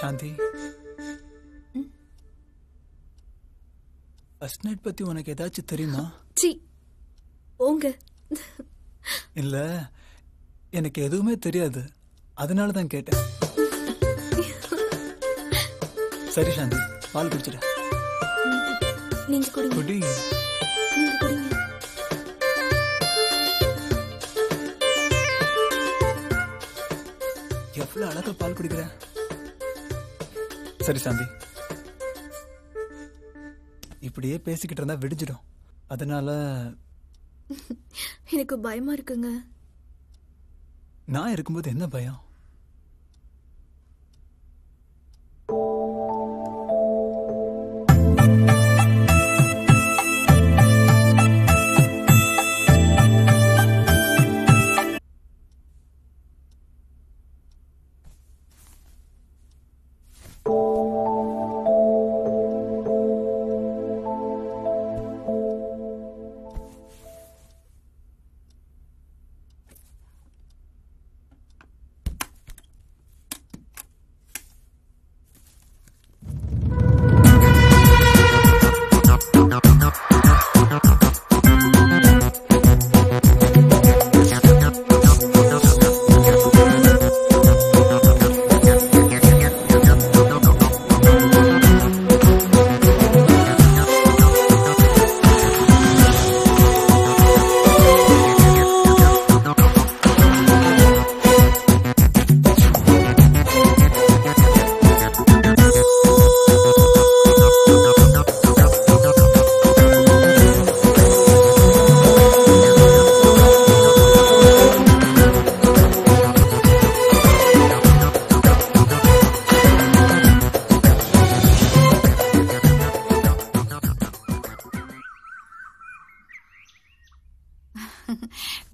சாந்தி, first night பத்தி உனக்கு ஏதாச்சும் தெரியுமா? போங்க. இல்ல, எனக்கு எதுவுமே தெரியாது, அதனாலதான் கேட்டேன். சரி சாந்தி, பால் குடிச்சிட. நீங்க குடிங்க. குடி. நீங்க குடிங்க. எவ்வளவு அழகா பால் குடிக்கிற. சரி சாந்தி, இப்படியே பேசிக்கிட்டு இருந்தா விடிஞ்சிடும், அதனால எனக்கு பயமா இருக்குங்க. நான் இருக்கும்போது என்ன பயம்?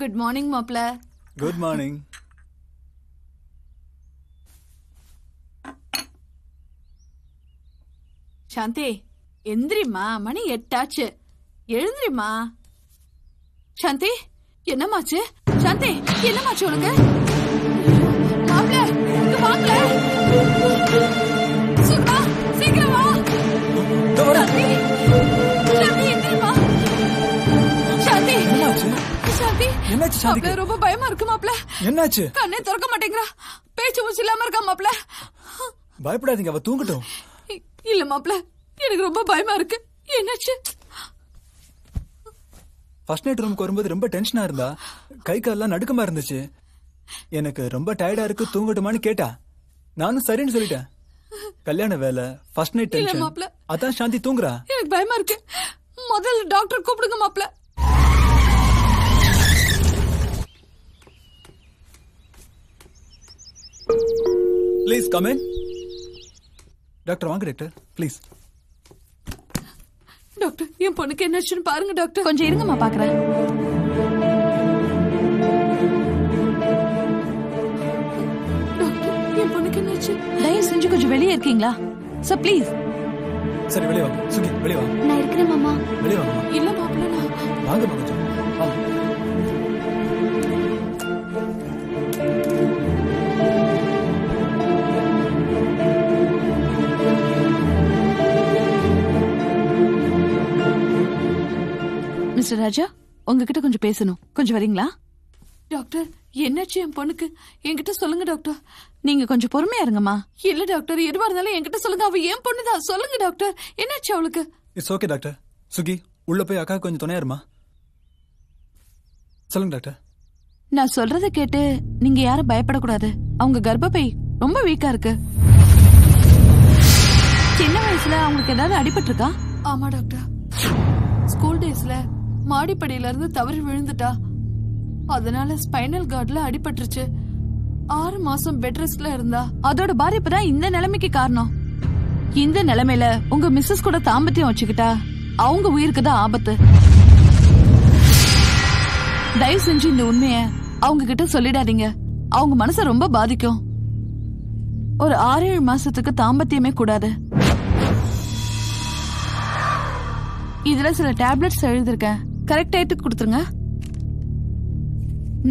குட் மார்னிங் மாப்ள. Good morning. சாந்தி, எந்திரிமா, மணி 8 ஆச்சு. எழுந்திரிமா. சாந்தி, என்னமாச்சு? சாந்தி, என்னமாச்சு உனக்கு? மாப்ள, இங்க வாங்க. சும்மா சீக்கிரம் வா. சாந்தி, சாந்தி, எந்திரிமா. சாந்தி, சாந்தி, என்னாச்சு சாந்தி? மாப்ள, ரொம்ப பயமா இருக்கு மாப்ள. என்னாச்சு? கண்ணே திறக்க மாட்டேங்கிறா, பேச்சு மூச்சு இல்லாம இருக்கா மாப்ள. பயப்படாதீங்க, அவ தூங்கட்டும். இல்ல மாப்ள, எனக்கு ரொம்ப பயமா இருக்கு. என்னாச்சு? ஃபர்ஸ்ட் நைட் ரூமுக்கு வரும்போது ரொம்ப டென்ஷனா இருந்தா, கை கால்லாம் நடுக்கமா இருந்துச்சு. எனக்கு ரொம்ப டயர்டா இருக்கு, தூங்கட்டுமான்னு கேட்டா. நானும் சரின்னு சொல்லிட்டேன். கல்யாண வேலை, ஃபர்ஸ்ட் நைட் டென்ஷன், அதான் சாந்தி தூங்குறா. எனக்கு பயமா இருக்கு. முதல்ல டாக்டர் கூப்பிடுங்க மாப்ள. Please come in. டாக்டர் வாங்க டாக்டர், ப்ளீஸ். டாக்டர், என் பொண்ணுக்கு என்னாச்சுன்னு பாருங்க டாக்டர். கொஞ்சம் இருங்கம்மா, பாக்குறேன். டாக்டர், என் பொண்ணுக்கு என்னாச்சு? தயவு செஞ்சு கொஞ்சம் வெளியே இருக்கீங்களா சார், ப்ளீஸ். சரி, வெளியே வாங்க. சுகி, வெளியே வாங்க. நான் இருக்கிறேன் மாமா. வெளியே வாங்க. இல்ல மாப்ள, நான் வாங்க கொஞ்சம் வாங்க. மிஸ்டர் ராஜா, உங்ககிட்ட கொஞ்சம் பேசணும், கொஞ்சம் வரீங்களா? டாக்டர், என்னாச்சு என் பொண்ணுக்கு? என்கிட்ட சொல்லுங்க டாக்டர். நீங்க கொஞ்சம் பொறுமையா இருங்கம்மா. இல்ல டாக்டர், எதுவா இருந்தாலும் என்கிட்ட சொல்லுங்க. அவ என் பொண்ணுதான். சொல்லுங்க டாக்டர், என்னாச்சு அவளுக்கு? It's okay doctor. சுகி, உள்ள போய் அக்கா கொஞ்சம் துணையா இருமா. சொல்லுங்க டாக்டர். நான் சொல்றத கேட்டு நீங்க யாரும் பயப்படக்கூடாது. அவங்க கர்ப்பப்பை ரொம்ப வீக்கா இருக்கு. சின்ன வயசுல அவங்களுக்கு ஏதாவது அடிபட்டு இருக்கா? ஆமா டாக்டர், ஸ்கூல் டேஸ்ல மாடிப்படியில இருந்து தவறி விழுந்துட்டா. அதனால ஸ்பைனல் கார்ட்ல அடிபட்டுருச்சு. 6 மாசம் பெட் ரெஸ்ட்ல இருந்தா. அதோட பாதிப்பு தான் இந்த நிலைமைக்கு காரணம். இந்த நிலைமையில உங்க மிஸ்ஸஸ் கூட தாம்பத்தியம் வச்சுக்கிட்டா அவங்க உயிருக்கு தான் ஆபத்து. தயவு செஞ்சு இந்த உண்மைய அவங்க கிட்ட சொல்லிடாதீங்க. அவங்க மனச ரொம்ப பாதிக்கும். ஒரு 6-7 மாசத்துக்கு தாம்பத்தியமே கூடாது. இதுல சில டேப்லெட்ஸ் எழுதிருக்கேன், கரெக்ட் டைத்துக்கு கொடுத்துருங்க.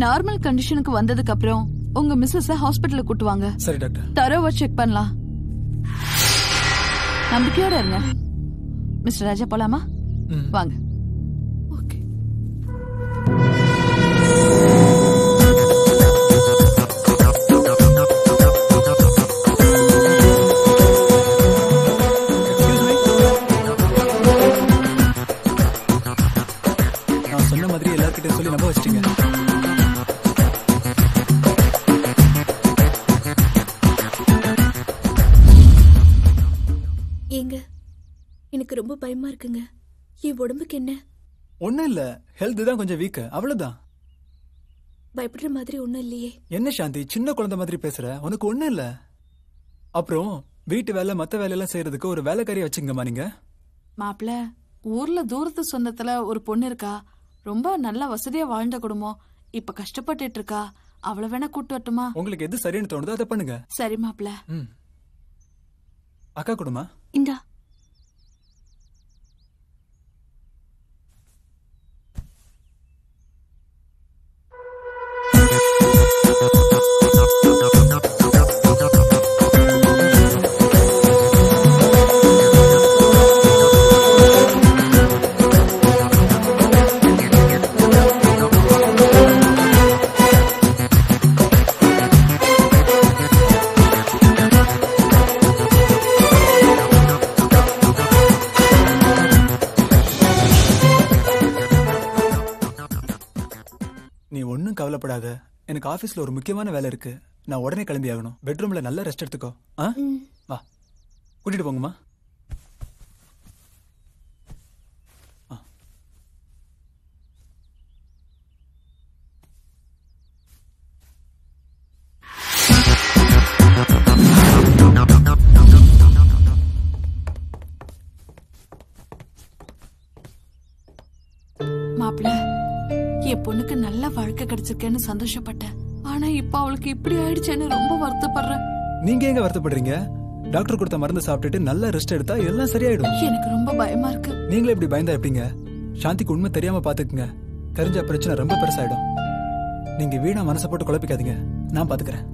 நார்மல் கண்டிஷனுக்கு வந்ததுக்கு அப்புறம் உங்க மிஸ்ஸஸ் ஹாஸ்பிடல்ல கூட்டுவாங்க. சரி டாக்டர். தரோவா செக் பண்ணலாம். நம்பிக்கையோட இருங்க. மிஸ்டர் ராஜா போலாமா? வாங்க. ஓகே. நான் சொன்ன மாதிரி எல்லார்கிட்ட சொல்லி நம்ப வச்சிட்டீங்க. ஏங்க, எனக்கு ரொம்ப பயமா இருக்குங்க. என் உடம்புக்கு என்ன? ஒண்ணும் இல்ல, ஹெல்த் தான் கொஞ்சம் வீக், அவ்வளவுதான். பயப்படுற மாதிரி ஒண்ணும் இல்லையே. என்ன சாந்தி, சின்ன குழந்தை மாதிரி பேசுற? உனக்கு ஒண்ணும் இல்ல. அப்புறம் வீட்டு வேலை மத்த வேலையெல்லாம் செய்யறதுக்கு ஒரு வேலைக்காரியை வச்சுங்கம்மா நீங்க. மாப்பிள்ள, ஊர்ல தூரத்து சொந்தத்துல ஒரு பொண்ணு இருக்கா. ரொம்ப நல்ல வசதியா வாழ்ந்த குடும்பம். இப்ப கஷ்டப்பட்டுட்டு இருக்கா. அவளை வேணா கூட்டு வரட்டுமா? உங்களுக்கு எது சரின்னு தோணுதோ அதை பண்ணுங்க. சரி மாப்பிள்ள. அக்கா கொடுமா. இந்தா. நீ ஒன்னும் கவலைப்படாத. எனக்கு ஆபீஸ்ல ஒரு முக்கியமான வேலை இருக்கு. நான் உடனே கிளம்பி ஆகணும். பெட்ரூம்ல நல்ல ரெஸ்ட் எடுத்துக்கோ. வா, கூட்டிட்டு போங்கம்மா. மாப்பிள்ள, என் பொண்ணுக்கு நல்ல வாழ்க்கை கிடைச்சிருக்கேன்னு சந்தோஷப்பட்டேன். ஆனா இப்ப அவளுக்கு இப்படி ஆயிடுச்சேன்னு ரொம்ப வருத்தப்படுறேன். நீங்க எங்க வருத்தப்படுறீங்க? டாக்டர் கொடுத்த மருந்து சாப்பிட்டுட்டு நல்லா ரெஸ்ட் எடுத்தா எல்லாம் சரியாயிடும். எனக்கு ரொம்ப பயமா இருக்கு. நீங்களே இப்படி பயந்தா எப்படிங்க? சாந்திக்கு உண்மை தெரியாம பாத்துக்குங்க. தெரிஞ்ச பிரச்சனை ரொம்ப பெருசாயிடும். நீங்க வீணா மனசை போட்டு குழப்பிக்காதீங்க, நான் பாத்துக்கிறேன்.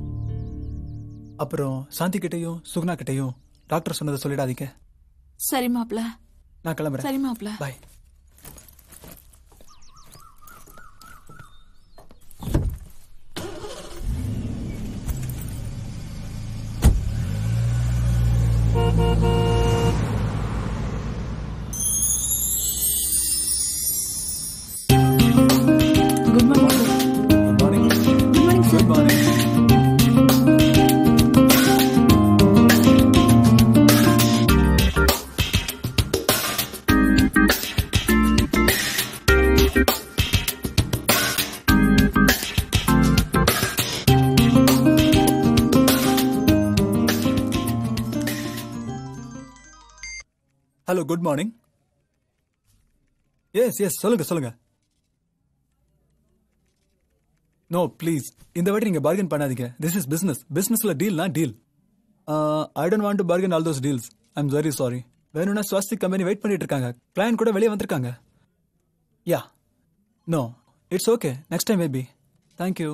அப்புறம் சாந்தி கிட்டையும் சுகுணா கிட்டையும் டாக்டர் சொன்னதை சொல்லிடாதீங்க. சரி மாப்பிள்ள. நான் கிளம்புறேன். சரி மாப்பிள்ள. Bye. Good morning. Good morning. Good morning sir. Good morning. Hello, good morning. Yes yes, சொல்லுங்க சொல்லுங்க. நோ ப்ளீஸ், இந்த வாட்டி நீங்க பார்கன் பண்ணாதீங்க. This is business. பிசினஸ்ல டீல்னா deal. I don't want to bargain all those deals. I am very sorry. வேணும்னா Swastik company wait பண்ணிட்டு இருக்காங்க. கிளையன்ட் கூட வெளியே வந்திருக்காங்க. Yeah, no, it's okay. Next time maybe. Thank you.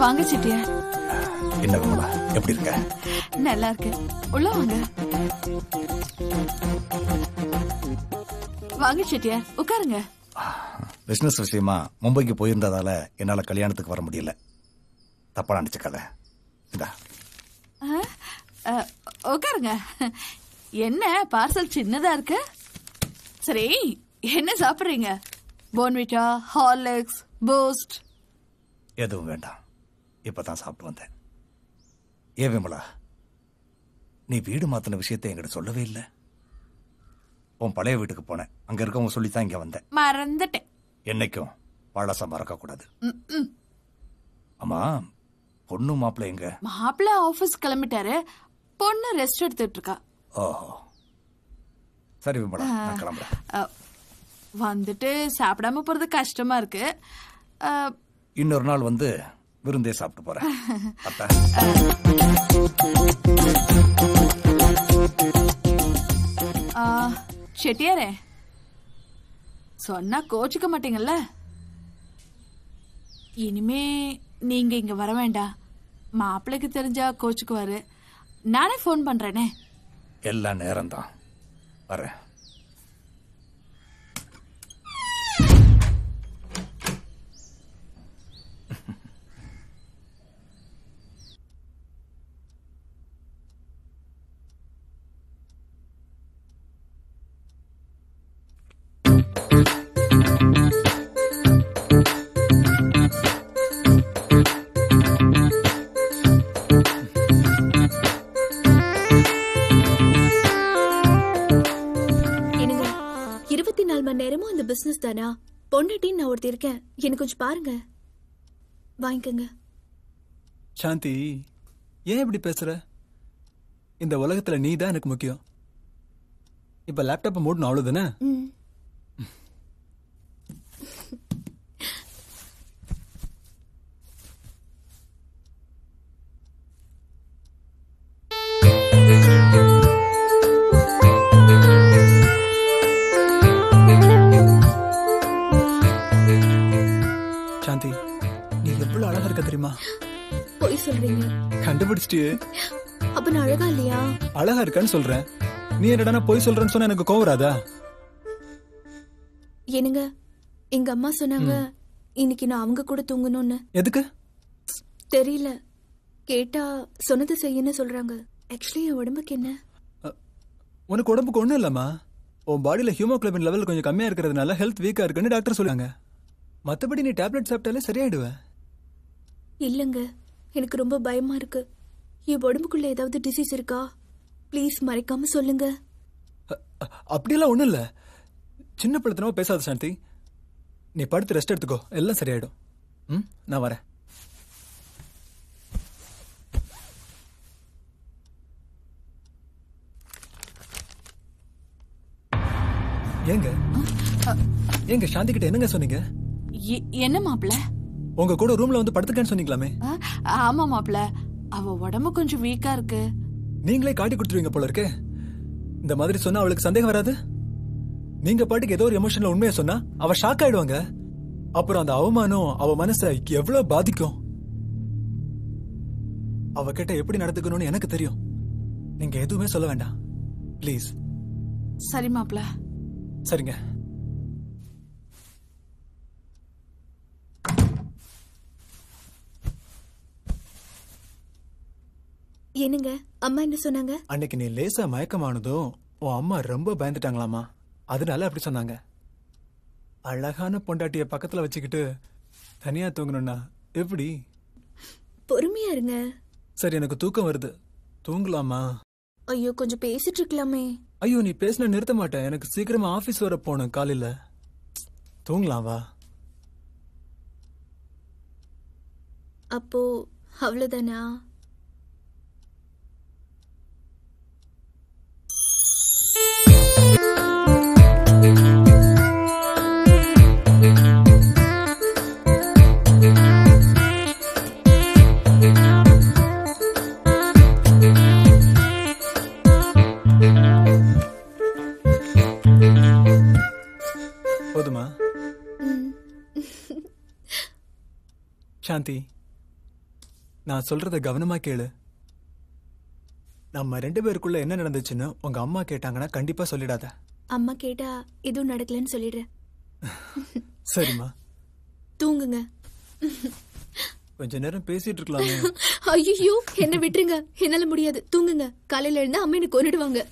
வாங்க செட்டியார். என்ன விமலா, எப்படி இருக்க? நல்லா இருக்கு. உள்ள வாங்க. வாங்க செட்டியார், உட்காருங்க. பிசினஸ் விஷயமா மும்பைக்கு போயிருந்ததால என்னால கல்யாணத்துக்கு வர முடியல. தப்பா நினைச்சுக்காத. இந்தா. உட்காருங்க. என்ன பார்சல் சின்னதா இருக்கு? சரி, என்ன சாப்பிடுறீங்க? Bournvita, Horlicks, boost? எதுவும் வேண்டாம், இப்பதான் சாப்பிட்டு வந்தேன். ஏன் விமலா, நீ வீடு மாத்தின விஷயத்தை என்கிட்ட சொல்லவே இல்லை. உன் பழைய வீட்டுக்கு போனேன். அங்க இருக்கவங்க சொல்லித்தான் இங்க வந்தேன். மறந்துட்டேன். என்னைக்கும் பழச மறக்க கூடாது. ஆமா, பொண்ணு மாப்பிள்ள எங்க? மாப்பிள்ள ஆபீஸ் கிளம்பிட்டாரு. பொண்ணு ரெஸ்ட் எடுத்துட்டு இருக்கா. ஓஹோ, சரி விமலா, நான் கிளம்புறேன். வந்துட்டு சாப்பிடாம போறது கஷ்டமா இருக்கு. இன்னொரு நாள் வந்து விருந்தே சாப்பிட்டு போறேன். அத்தா. செட்டியாரே, சொன்னா கோச்சுக்க மாட்டீங்கல்ல? இனிமே நீங்க இங்க வர வேண்டாம். மாப்பிள்ளைக்கு தெரிஞ்சா கோச்சுக்குவாரு. நானே போன் பண்றேனே. எல்லா நேரம்தான் வரேன். நேரமும் இந்த பிசினஸ் தானா? பொண்டாட்டின்னு நான் ஒருத்தர் இருக்கேன், எனக்கு கொஞ்சம் பாருங்க. வாங்கிக்கங்க. சாந்தி, ஏன் இப்படி பேசுற? இந்த உலகத்துல நீ தான் எனக்கு முக்கியம். இப்ப லேப்டாப்பை மூடணும், அவ்வளவுதானே? சாந்தி, நீ எவ்வளவு அழகா இருக்க தெரியுமா? போய் சொல்றீங்க. கண்டுபிடிச்சிட்டு. அப்ப நான் அழகா இல்லையா? அழகா இருக்கான்னு சொல்றேன். நீ என்னடா போய் சொல்றேன்னு சொன்னா எனக்கு கோவம் வராதா? என்னங்க, எங்க அம்மா சொன்னாங்க இன்னைக்கு நான் அவங்க கூட தூங்கணும்னு. எதுக்கு தெரியல, கேட்டா சொன்னது செய்யன்னு சொல்றாங்க. ஆக்சுவலி என் உடம்புக்கு என்ன? உனக்கு உடம்புக்கு ஒண்ணும் இல்லம்மா. உன் பாடியில ஹியூமோகுளோபின் லெவல் கொஞ்சம் கம்மியா இருக்கிறதுனால ஹெல்த் வீக்கா இருக்குன்னு டாக்டர் சொல்லுவாங்க. மத்தபடி நீ டேப்லெட் சாப்பிட்டாலே சரியாயிடுவ. இல்லங்க, எனக்கு ரொம்ப பயமா இருக்கு. என் உடம்புக்குள்ள ஏதாவது டிசீஸ் இருக்கா? ப்ளீஸ் மறைக்காம சொல்லுங்க. அப்படியெல்லாம் ஒண்ணும் இல்ல. சின்ன பிள்ளைத்தனமா பேசாத சாந்தி. நீ படுத்து ரெஸ்ட் எடுத்துக்கோ, எல்லாம் சரியாயிடும். நான் வரேன். ஏங்க ஏங்க சாந்தி கிட்ட என்னங்க சொன்னீங்க? என்ன மாப்பிள்ள? உங்க கூட ரூம்ல வந்து படுத்துக்கன்னு சொன்னீங்களாமே? ஆமா மாப்பிள்ள, அவ உடம்பு கொஞ்சம் வீக்கா இருக்கு. நீங்களே காட்டி கொடுத்துருவீங்க போல இருக்கு. இந்த மாதிரி சொன்னா அவளுக்கு சந்தேகம் வராது? நீங்க பாட்டுக்கு ஏதோ ஒரு எமோஷன்ல உண்மையா சொன்னா அவ ஷாக் ஆயிடுவாங்க. அப்புறம் அந்த அவமானம் அவ மனசை எவ்வளவு பாதிக்கும். அவகிட்ட எப்படி நடந்துக்கணும்னு எனக்கு தெரியும். நீங்க எதுவுமே சொல்ல வேண்டாம் ப்ளீஸ். சரி மாப்பிள்ள. சரிங்க. என்னங்க, அம்மா என்ன சொன்னாங்க? அன்னைக்கு நீ லேசா மயக்கமானதும் உன் அம்மா ரொம்ப பயந்துட்டாங்களாமா. அதனால அப்படி சொன்னாங்க. அழகான பொண்டாட்டிய பக்கத்துல வச்சுக்கிட்டு தனியா தூங்கணும்னா எப்படி? பொறுமையா இருங்க. சரி, எனக்கு தூக்கம் வருது, தூங்கலாமா? ஐயோ, கொஞ்சம் பேசிட்டு இருக்கலாமே. ஐயோ, நீ பேசின நிறுத்த மாட்டேன். எனக்கு சீக்கிரமா ஆபீஸ் வர போகணும் காலையில. தூங்கலாம் வா. அப்போ அவ்வளவுதானா? போதுமா? சாந்தி, நான் சொல்றத கவனமா கேளு. நம்ம 2 பேருக்குள்ள என்ன நடந்துச்சுன்னு உங்க அம்மா கேட்டாங்கன்னா கண்டிப்பா சொல்லிடாத. அம்மா கேட்டா எதுவும் நடக்கலன்னு சொல்லிடுறேன். சரிம்மா, தூங்குங்க. கொஞ்ச நேரம் பேசிட்டு இருக்கலாமே. ஐயோ, என்ன விட்டுருங்க, என்னால முடியாது. தூங்குங்க. காலையில எழுந்தா அம்மா எனக்கு கொன்னுடுவாங்க.